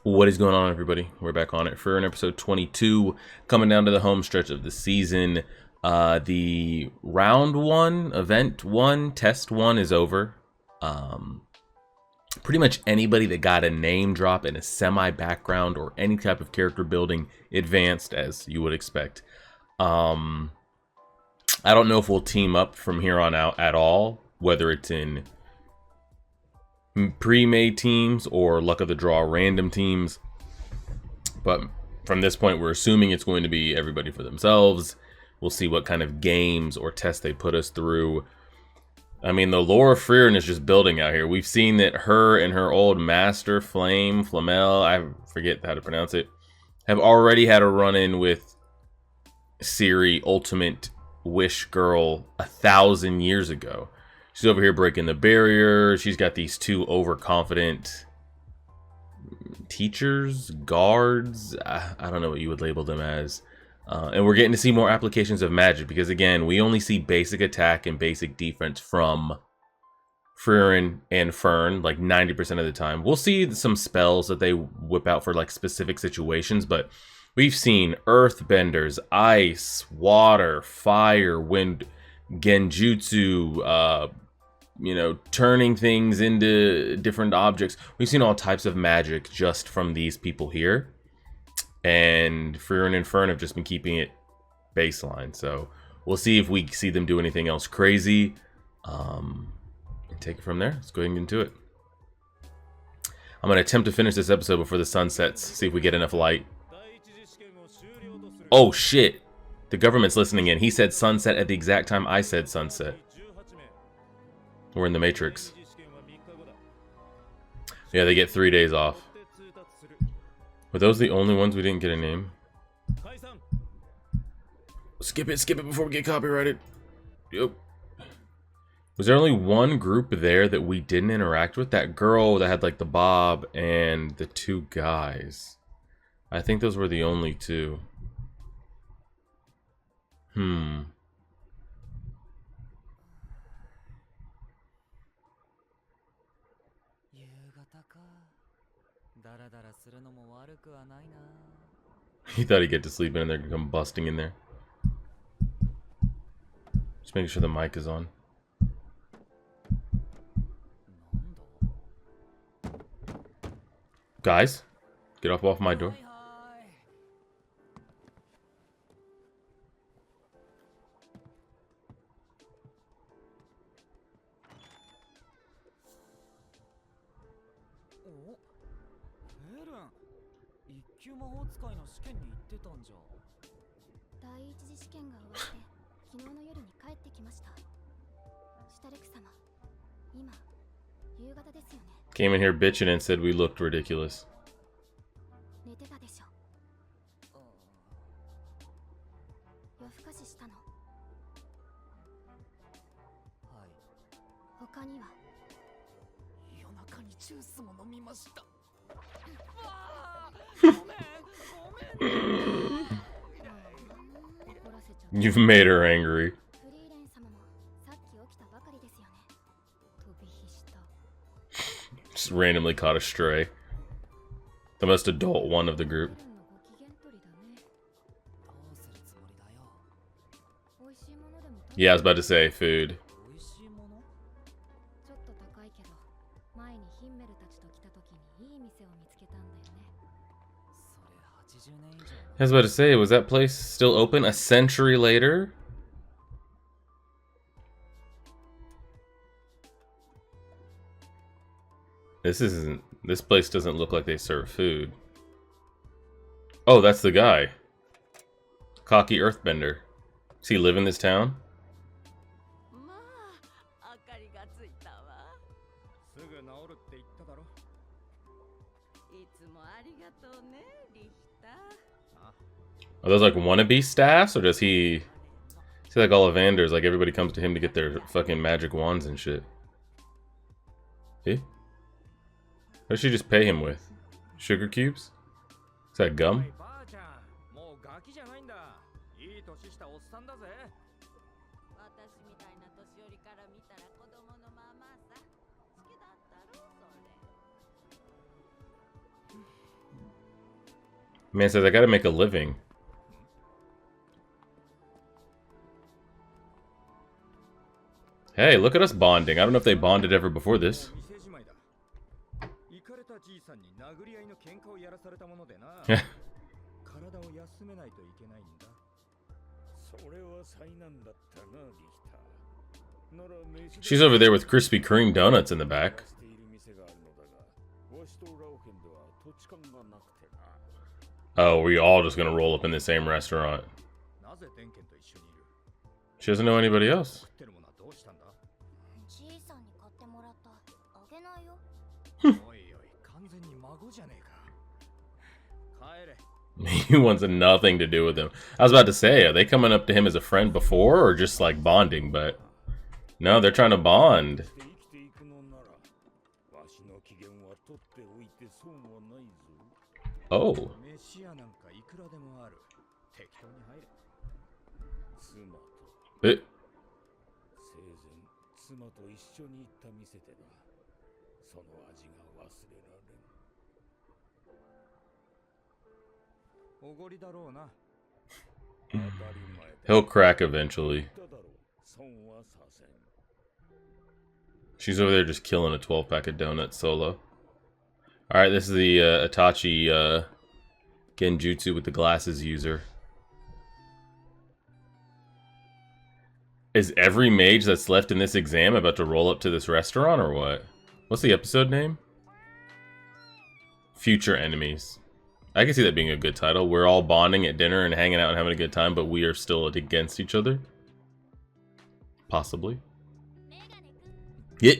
What is going on, everybody? We're back on it for an episode 22, coming down to the home stretch of the season. The round one, event one, test one is over. Pretty much anybody that got a name drop in a semi-background or any type of character building advanced, as you would expect. I don't know if we'll team up from here on out at all, whether it's in pre-made teams or luck of the draw random teams, but from this point we're assuming it's going to be everybody for themselves. We'll see what kind of games or tests they put us through. I mean, the lore of Frieren is just building out here. We've seen that her and her old master Flamel, I forget how to pronounce it, have already had a run-in with Ciri, Ultimate Wish Girl, 1,000 years ago. She's over here breaking the barrier. She's got these two overconfident teachers, guards. I don't know what you would label them as. And we're getting to see more applications of magic because, again, we only see basic attack and basic defense from Frieren and Fern like 90% of the time. We'll see some spells that they whip out for like specific situations, but we've seen earthbenders, ice, water, fire, wind, genjutsu, turning things into different objects. We've seen all types of magic just from these people here. And Frieren and Fern have just been keeping it baseline. So we'll see if we see them do anything else crazy. And take it from there. Let's go ahead and get into it. I'm going to attempt to finish this episode before the sun sets. See if we get enough light. Oh, shit. The government's listening in. He said sunset at the exact time I said sunset. We're in the Matrix. Yeah, they get 3 days off. Were those the only ones we didn't get a name? Skip it before we get copyrighted. Yep. Was there only one group there that we didn't interact with? That girl that had like the bob and the two guys. I think those were the only two. He thought he'd get to sleep in and they're gonna come busting in there. Just making sure the mic is on. Guys, get off my door. Came in here bitching and said we looked ridiculous. You've made her angry. Just randomly caught a stray. The most adult one of the group. Yeah, I was about to say food. I was about to say, was that place still open a century later? This place doesn't look like they serve food. Oh, that's the guy. Cocky Earthbender. Does he live in this town? Are those like wannabe staffs, or does he see like Ollivanders, like everybody comes to him to get their fucking magic wands and shit? Eh? What did she just pay him with? Sugar cubes? Is that gum? Man says, I gotta make a living. Hey, look at us bonding. I don't know if they bonded ever before this. She's over there with Krispy Kreme donuts in the back. Oh, we all just gonna roll up in the same restaurant. She doesn't know anybody else. He wants nothing to do with him. I was about to say, are they coming up to him as a friend before, or just like bonding? But no, they're trying to bond. Oh. It. He'll crack eventually. She's over there just killing a 12-pack of donuts solo. Alright, this is the Itachi Genjutsu with the glasses user. Is every mage that's left in this exam about to roll up to this restaurant or what? What's the episode name? Future Enemies. I can see that being a good title. We're all bonding at dinner and hanging out and having a good time, but we are still against each other. Possibly. Yeah.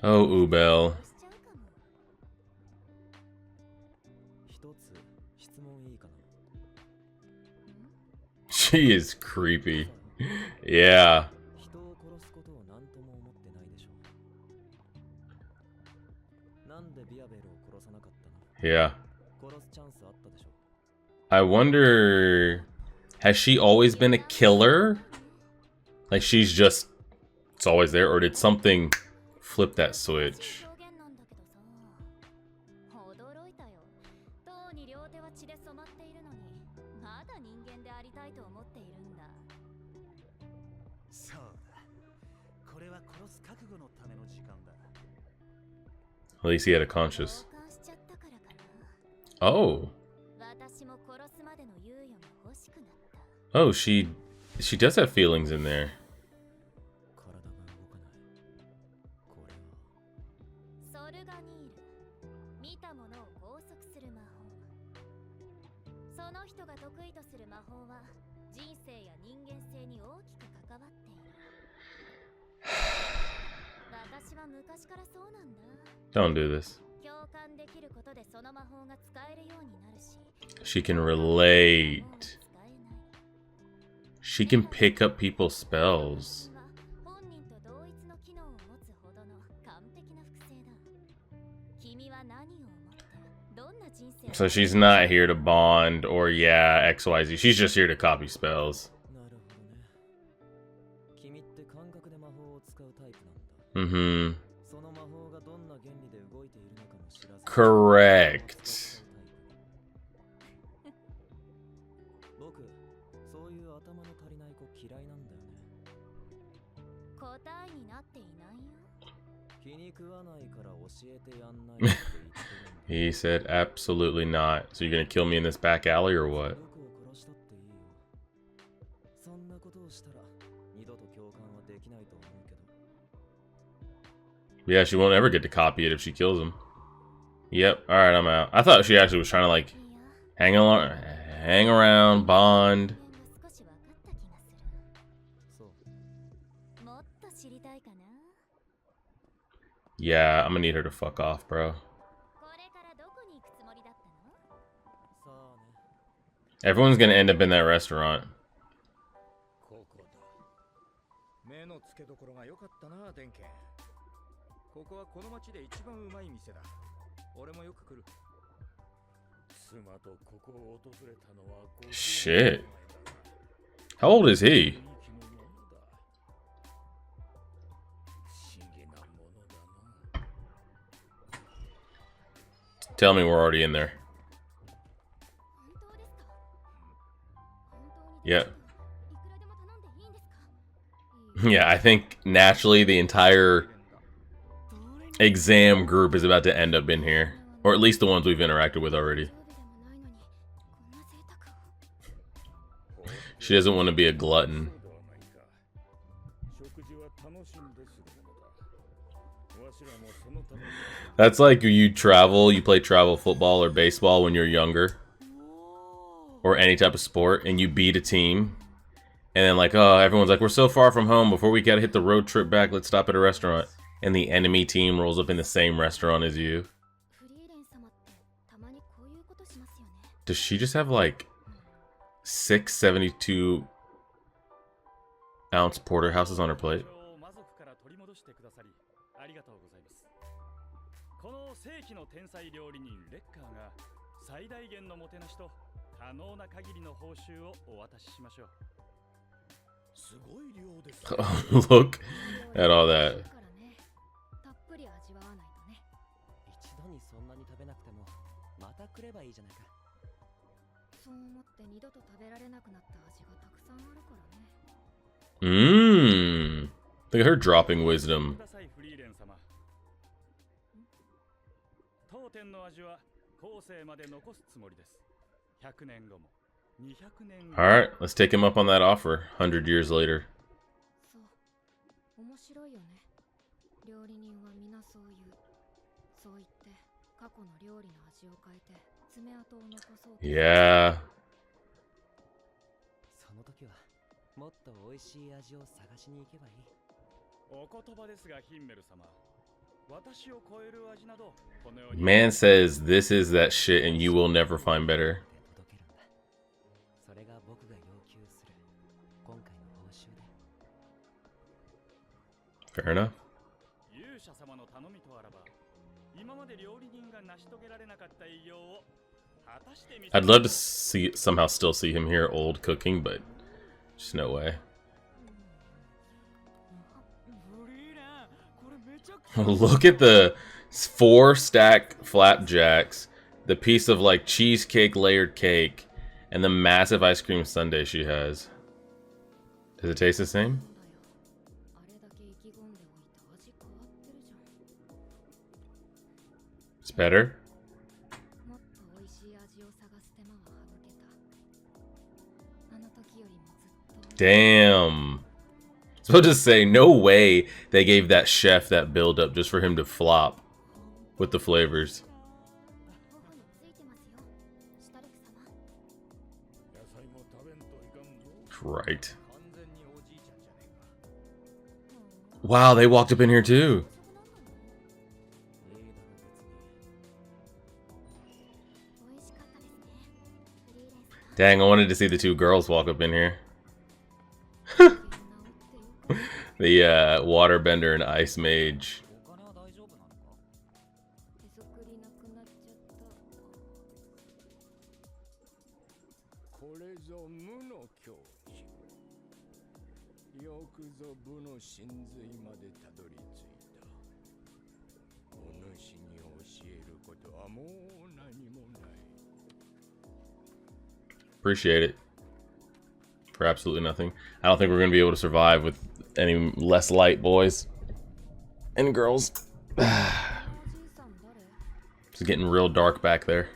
Oh, Ubel. She is creepy. Yeah. Yeah. I wonder, has she always been a killer? Like she's just, it's always there, or did something flip that switch? At least he had a conscience. Oh. Oh, she does have feelings in there. Don't do this. She can relate. She can pick up people's spells. So she's not here to bond or, yeah, XYZ. She's just here to copy spells. Mm-hmm. Correct. He said absolutely not. So you're gonna kill me in this back alley or what? Yeah, she won't ever get to copy it if she kills him. Yep, alright, I'm out. I thought she actually was trying to like hang around, bond. Yeah, I'm gonna need her to fuck off, bro. Everyone's gonna end up in that restaurant. Shit. How old is he? Tell me we're already in there. Yeah. Yeah, I think naturally the entire exam group is about to end up in here. Or at least the ones we've interacted with already. She doesn't want to be a glutton. That's like you travel, you play travel football or baseball when you're younger. Or any type of sport, and you beat a team. And then like, oh, everyone's like, we're so far from home, before we gotta hit the road trip back, let's stop at a restaurant. And the enemy team rolls up in the same restaurant as you. Does she just have like 6 72-ounce porterhouses on her plate? Look at all that. Look at her dropping wisdom. Alright, let's take him up on that offer 100 years later. Yeah. Man says this is that shit and you will never find better. Fair enough. I'd love to somehow still see him here old cooking, but just no way. Look at the 4-stack flapjacks, the piece of like cheesecake layered cake, and the massive ice cream sundae she has. Does it taste the same? It's better? Damn. I was supposed to say, no way they gave that chef that build up just for him to flop with the flavors. Right. Wow, they walked up in here too. Dang, I wanted to see the two girls walk up in here. The waterbender and ice mage. Appreciate it. For absolutely nothing. I don't think we're going to be able to survive with any less light, boys and girls. It's getting real dark back there.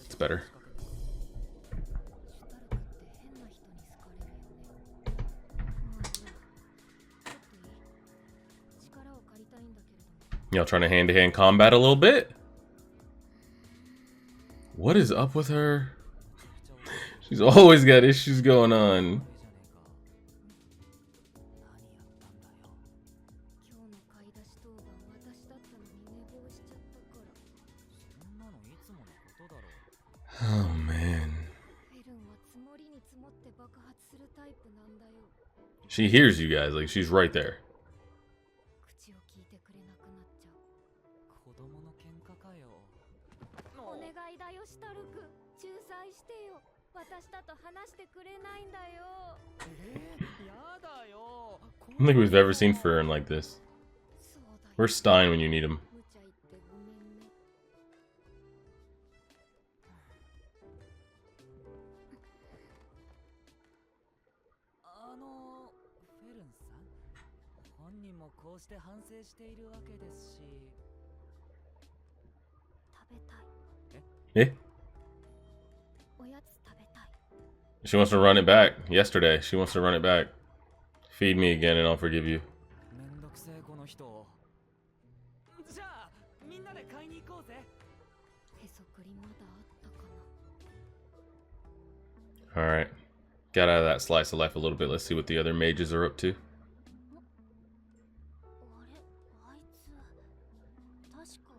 It's better. Y'all trying to hand-to-hand combat a little bit? What is up with her? She's always got issues going on. Oh man. She hears you guys, like she's right there. I don't think we've ever seen Frieren like this. Where's Stein when you need him? Yeah. She wants to run it back. Yesterday, she wants to run it back. Feed me again and I'll forgive you. Alright. Got out of that slice of life a little bit. Let's see what the other mages are up to.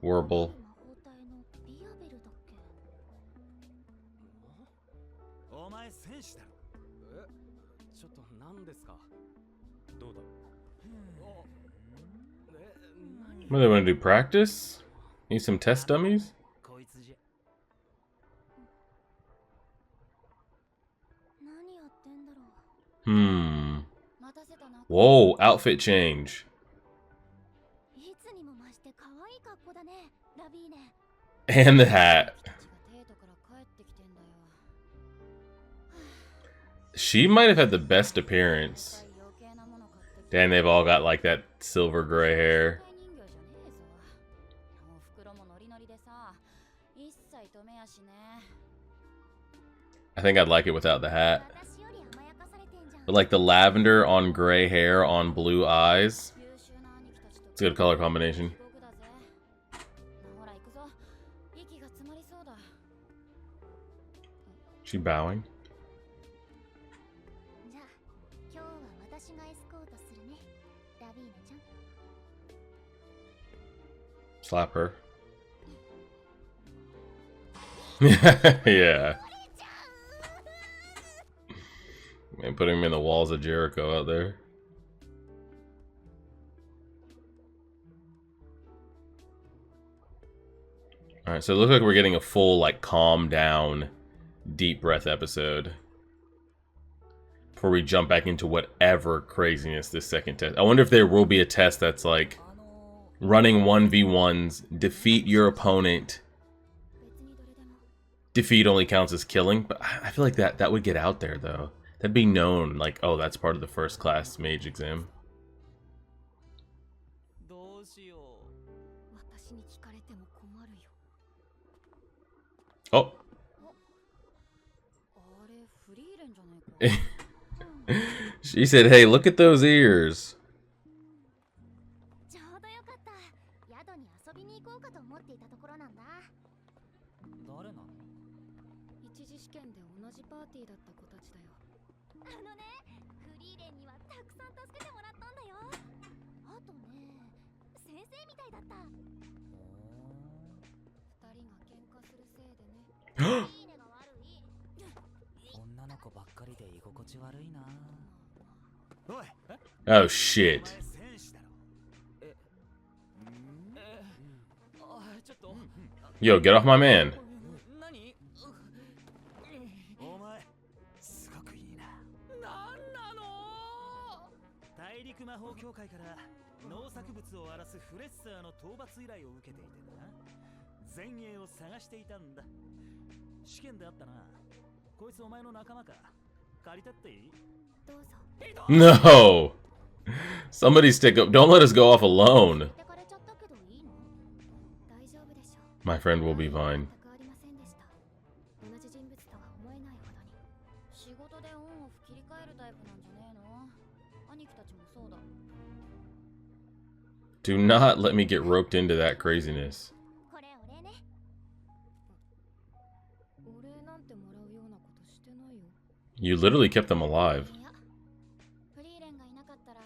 Warble. What do they want to do? Practice? Need some test dummies? Whoa, outfit change. And the hat. She might have had the best appearance. Damn, they've all got like that silver gray hair. I think I'd like it without the hat. But like the lavender on gray hair on blue eyes. It's a good color combination. She bowing? Slap her. Yeah. And putting him in the walls of Jericho out there. Alright, so it looks like we're getting a full, like, calm down, deep breath episode. Before we jump back into whatever craziness this second test. I wonder if there will be a test that's like running 1v1s, defeat your opponent. Defeat only counts as killing, but I feel like that would get out there though. That'd be known, like, oh, that's part of the first class mage exam. Oh. She said, hey, look at those ears. Oh shit. Yo, get off my man. No! Somebody stick up. Don't let us go off alone. My friend will be fine. Do not let me get roped into that craziness. You literally kept them alive.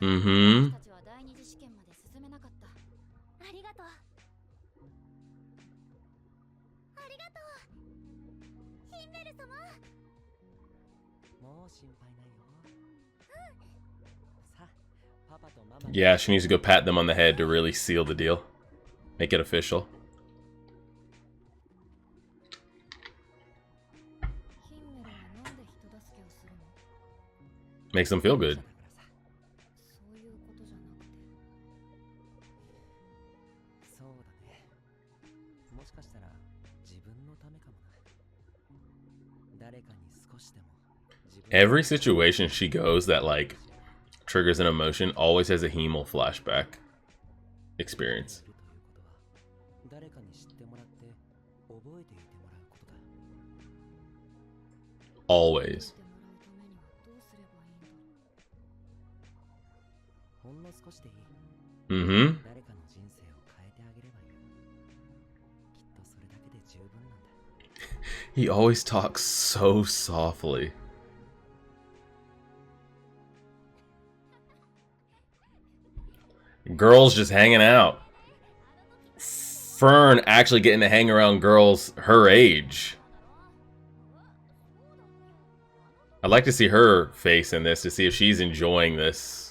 Mm-hmm. Yeah, she needs to go pat them on the head to really seal the deal. Make it official. Makes them feel good. Every situation she goes that like triggers an emotion always has a Himmel flashback experience. Always. Mm-hmm. He always talks so softly. Girls just hanging out. Fern actually getting to hang around girls her age. I'd like to see her face in this to see if she's enjoying this.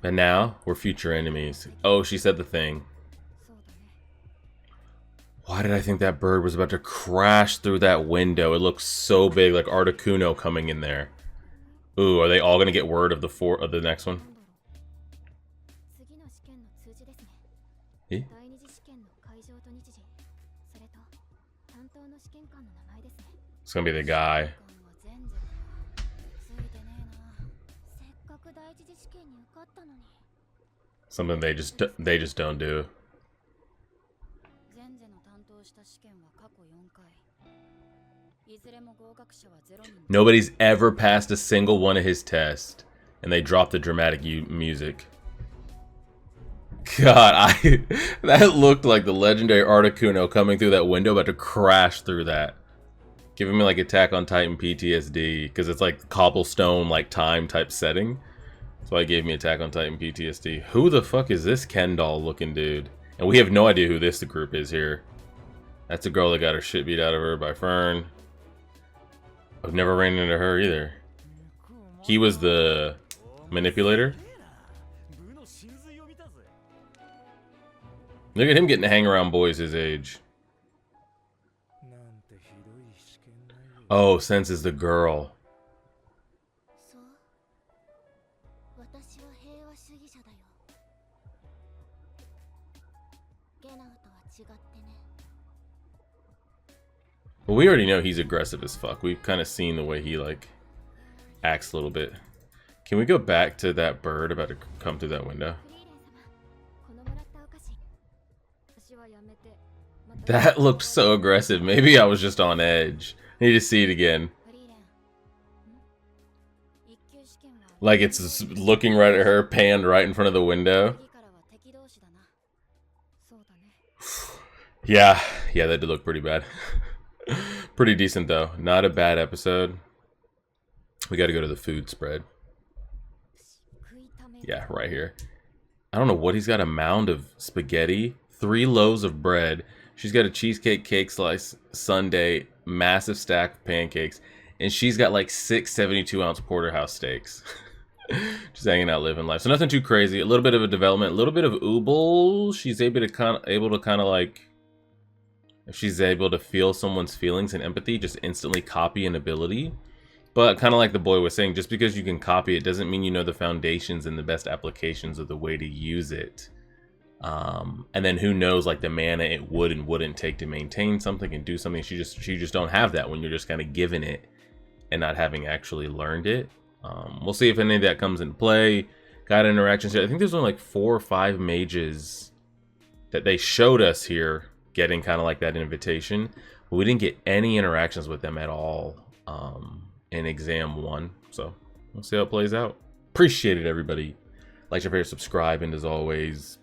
And now we're future enemies. Oh, she said the thing. Why did I think that bird was about to crash through that window? It looks so big, like Articuno coming in there. Ooh, are they all gonna get word of the next one? Eh? It's gonna be the guy. Something they just don't do. Nobody's ever passed a single one of his tests, and they drop the dramatic music. God, that looked like the legendary Articuno coming through that window, about to crash through that. Giving me like Attack on Titan PTSD, because it's like cobblestone, like time type setting. That's why it gave me Attack on Titan PTSD. Who the fuck is this Ken doll looking dude? And we have no idea who this group is here. That's a girl that got her shit beat out of her by Fern. I've never ran into her either. He was the manipulator. Look at him getting to hang around boys his age. Oh, Sense is the girl. Well, we already know he's aggressive as fuck. We've kind of seen the way he like acts a little bit. Can we go back to that bird about to come through that window? That looked so aggressive. Maybe I was just on edge. I need to see it again. Like it's looking right at her, panned right in front of the window. Yeah, that did look pretty bad. Pretty decent though. Not a bad episode. We got to go to the food spread. Yeah, right here. I don't know what he's got. A mound of spaghetti, 3 loaves of bread. She's got a cheesecake cake slice sundae, massive stack of pancakes, and she's got like 6 72-ounce porterhouse steaks. Just hanging out, living life. So nothing too crazy. A little bit of a development, a little bit of ooble. She's able to kind of like, if she's able to feel someone's feelings and empathy, just instantly copy an ability. But kind of like the boy was saying, just because you can copy it doesn't mean you know the foundations and the best applications of the way to use it. And then who knows, like the mana it would and wouldn't take to maintain something and do something. She just don't have that when you're just kind of given it and not having actually learned it. We'll see if any of that comes into play. Got interactions here. I think there's only like 4 or 5 mages that they showed us here getting kind of like that invitation, but we didn't get any interactions with them at all in exam 1. So we'll see how it plays out. Appreciate it, everybody. Like, share, subscribe, and as always,